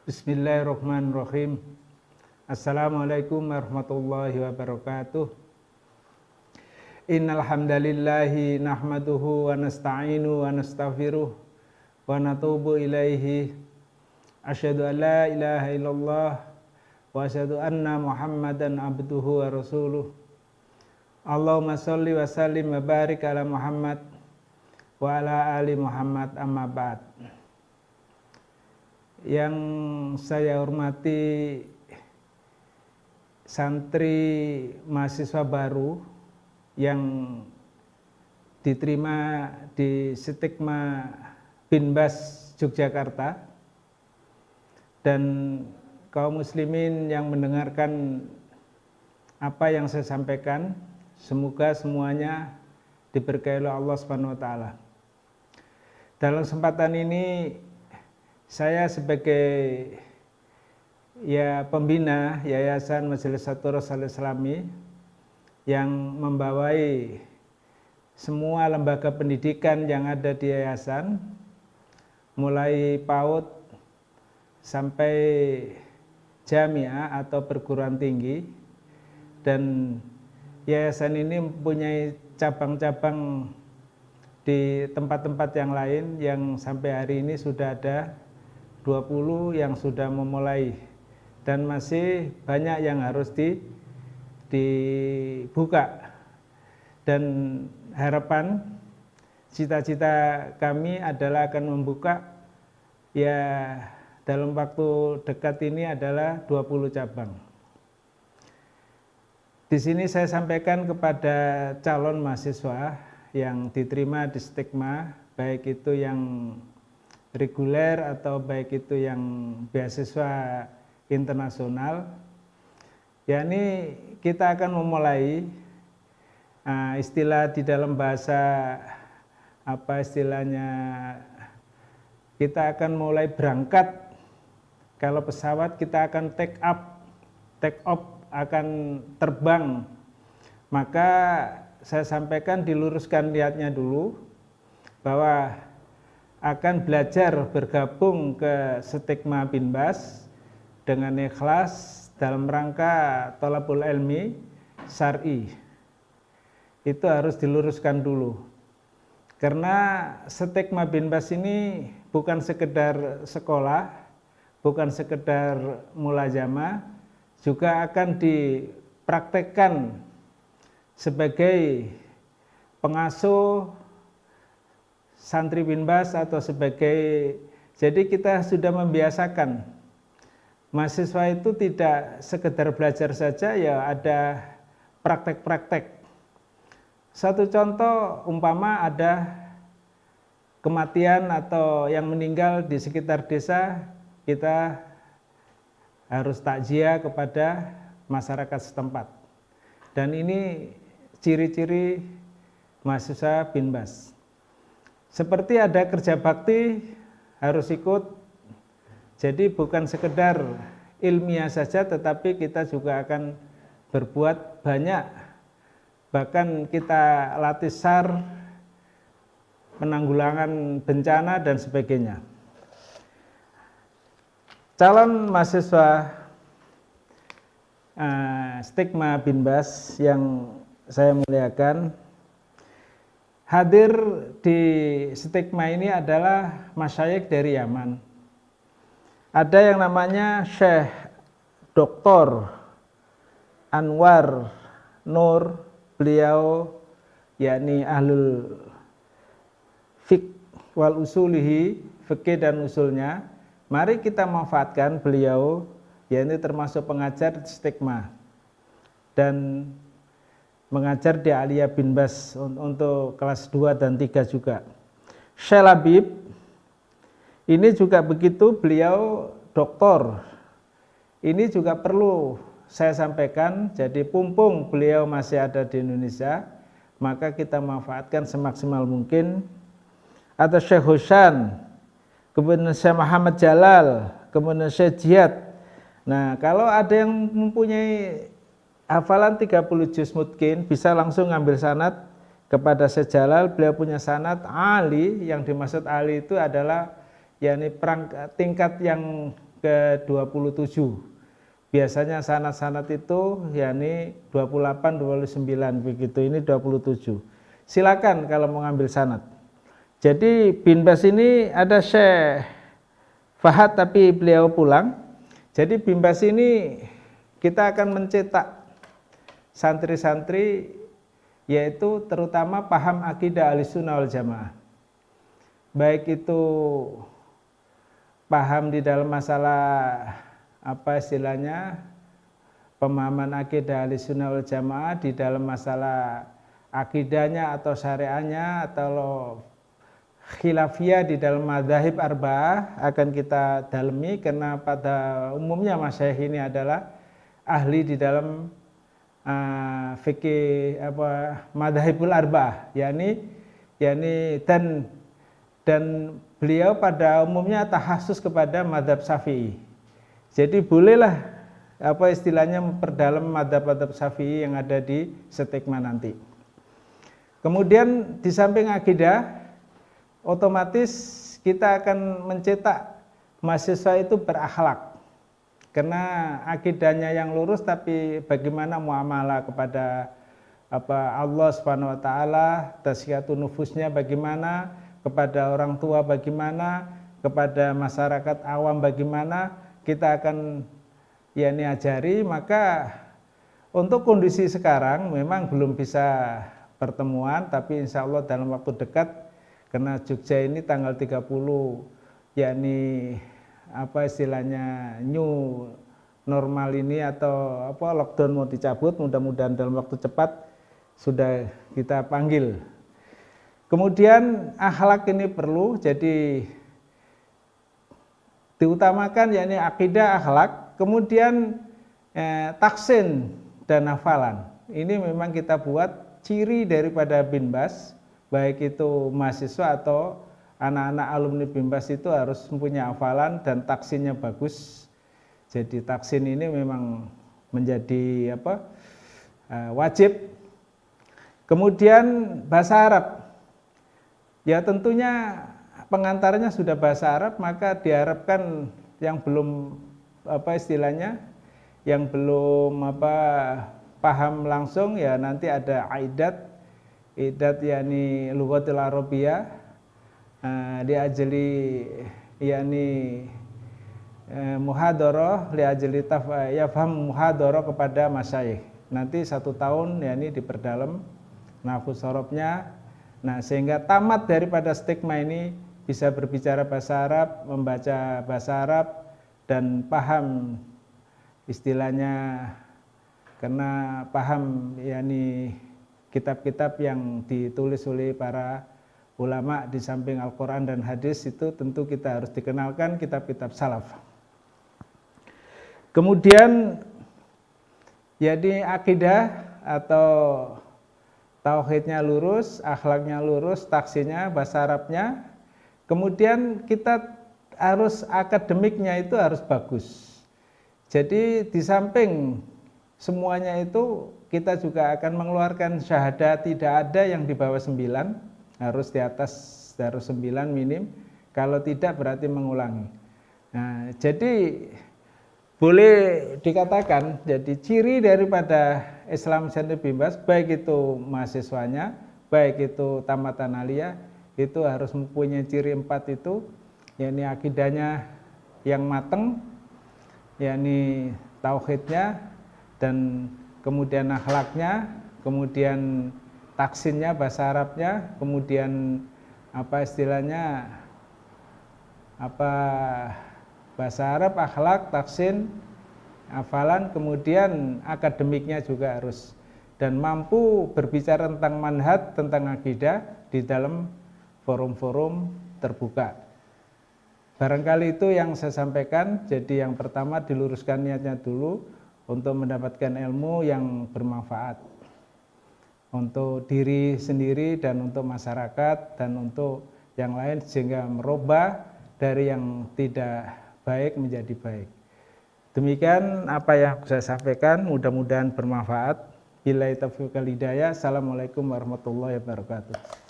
Bismillahirrahmanirrahim. Assalamualaikum warahmatullahi wabarakatuh. Innal hamdalillahi nahmaduhu wa nasta'inu wa nastaghfiruh wa natubu ilaihi. Asyhadu an la ilaha illallah wa asyhadu anna Muhammadan abduhu wa rasuluh. Allahumma sholli wa sallim wa barik ala Muhammad wa ala ali Muhammad, amma ba'd. Yang saya hormati santri mahasiswa baru yang diterima di Stigma Binbas Yogyakarta dan kaum muslimin yang mendengarkan apa yang saya sampaikan, semoga semuanya diberkahi oleh Allah Subhanahu wa taala. Dalam kesempatan ini saya sebagai pembina Yayasan Majelis Satu-Ros Al-Islami yang membawai semua lembaga pendidikan yang ada di yayasan, mulai PAUD sampai jamiah atau perguruan tinggi, dan yayasan ini mempunyai cabang-cabang di tempat-tempat yang lain yang sampai hari ini sudah ada 20 yang sudah memulai dan masih banyak yang harus dibuka. Dan harapan cita-cita kami adalah akan membuka dalam waktu dekat ini adalah 20 cabang. Di sini saya sampaikan kepada calon mahasiswa yang diterima di Stigma, baik itu yang reguler atau baik itu yang beasiswa internasional, yakni kita akan memulai istilah di dalam bahasa kita akan mulai berangkat. Kalau pesawat kita akan take off akan terbang, maka saya sampaikan diluruskan niatnya dulu bahwa akan belajar bergabung ke Stigma Binbas dengan ikhlas dalam rangka thalabul ilmi syar'i. Itu harus diluruskan dulu. Karena Stigma Binbas ini bukan sekedar sekolah, bukan sekedar mulazamah, juga akan dipraktekkan sebagai pengasuh santri Binbas atau jadi kita sudah membiasakan mahasiswa itu tidak sekedar belajar saja, ya ada praktek-praktek. Satu contoh, umpama ada kematian atau yang meninggal di sekitar desa, kita harus takziah kepada masyarakat setempat. Dan ini ciri-ciri mahasiswa Binbas. Seperti ada kerja bakti harus ikut, jadi bukan sekedar ilmiah saja, tetapi kita juga akan berbuat banyak. Bahkan kita latih SAR, penanggulangan bencana dan sebagainya. Calon mahasiswa Stigma Binbas yang saya muliakan, hadir di Stigma ini adalah masyayikh dari Yaman. Ada yang namanya Syekh Dr. Anwar Nur, beliau yakni ahlul fiqh wal usulihi, fikih dan usulnya. Mari kita manfaatkan beliau, yakni termasuk pengajar di Stigma dan mengajar di Aliyah Binbas untuk kelas 2 dan 3 juga. Syekh Labib ini juga begitu, beliau doktor. Ini juga perlu saya sampaikan, jadi pumpung beliau masih ada di Indonesia, maka kita manfaatkan semaksimal mungkin. Atau Syekh Husain, kemudian Syekh Muhammad Jalal, kemudian Syekh Jihad. Nah, kalau ada yang mempunyai hafalan 30 juz mungkin bisa langsung ngambil sanad kepada Syekh Jalal. Beliau punya sanad Ali, yang dimaksud Ali itu adalah yakni tingkat yang ke-27. Biasanya sanad-sanad itu yakni 28, 29 begitu, ini 27. Silakan kalau mau ngambil sanad. Jadi bin Bas ini ada Syekh Fahad tapi beliau pulang. Jadi bin Bas ini kita akan mencetak santri-santri yaitu terutama paham akidah Ahlussunnah wal Jamaah. Baik itu paham di dalam masalah apa istilahnya pemahaman akidah Ahlussunnah wal Jamaah di dalam masalah akidahnya atau syariahnya atau khilafiyah di dalam madzhab arba'ah akan kita dalami karena pada umumnya masyayikh ini adalah ahli di dalam fikih madzhabul arba'ah yakni dan beliau pada umumnya tahasus kepada madzhab Syafi'i. Jadi bolehlah apa istilahnya memperdalam madzhab Syafi'i yang ada di stigma nanti. Kemudian di samping akidah, otomatis kita akan mencetak mahasiswa itu berakhlak. Karena akidahnya yang lurus, tapi bagaimana muamalah kepada Allah Subhanahu wa taala, tazkiyatun nufusnya bagaimana, kepada orang tua bagaimana, kepada masyarakat awam bagaimana, kita akan ajari. Maka untuk kondisi sekarang memang belum bisa pertemuan, tapi insya Allah dalam waktu dekat, karena Jogja ini tanggal 30 yakni apa istilahnya new normal ini atau lockdown mau dicabut, mudah-mudahan dalam waktu cepat sudah kita panggil. Kemudian akhlak ini perlu, jadi diutamakan yakni akidah, akhlak, kemudian taksin dan hafalan. Ini memang kita buat ciri daripada bin Bas, baik itu mahasiswa atau anak-anak alumni bin Bas itu harus mempunyai hafalan dan taksinnya bagus. Jadi taksin ini memang menjadi wajib. Kemudian bahasa Arab. Ya tentunya pengantarnya sudah bahasa Arab, maka diharapkan yang belum yang belum paham langsung ya nanti ada idat yakni lughatul arabiyah diajeli yakni muhadharah liajli yafham muhadharah kepada masyayikh. Nanti 1 tahun yakni diperdalam nahwu sharafnya. Nah, sehingga tamat daripada stigma ini bisa berbicara bahasa Arab, membaca bahasa Arab dan paham istilahnya, karena paham yakni kitab-kitab yang ditulis oleh para ulama di samping Al-Quran dan hadis itu tentu kita harus dikenalkan kitab-kitab salaf. Kemudian jadi akidah atau tauhidnya lurus, akhlaknya lurus, taksinya, bahasa Arabnya. Kemudian kita harus akademiknya itu harus bagus. Jadi di samping semuanya itu kita juga akan mengeluarkan syahadat, tidak ada yang di bawah 9, harus di atas dari 9 minim. Kalau tidak berarti mengulangi. Nah, jadi boleh dikatakan jadi ciri daripada Islam Center bin Bas, baik itu mahasiswanya, baik itu tamatan aliyah, itu harus mempunyai ciri 4 itu, yakni akidahnya yang mateng, yakni tauhidnya, dan kemudian akhlaknya, kemudian taksinnya, bahasa Arabnya, kemudian bahasa Arab, akhlak, taksin, hafalan, kemudian akademiknya juga harus, dan mampu berbicara tentang manhaj, tentang akidah di dalam forum-forum terbuka. Barangkali itu yang saya sampaikan. Jadi yang pertama diluruskan niatnya dulu untuk mendapatkan ilmu yang bermanfaat untuk diri sendiri dan untuk masyarakat dan untuk yang lain, sehingga merubah dari yang tidak baik menjadi baik. Demikian apa yang saya sampaikan, mudah-mudahan bermanfaat. Billahi taufiq wal hidayah. Assalamualaikum warahmatullahi wabarakatuh.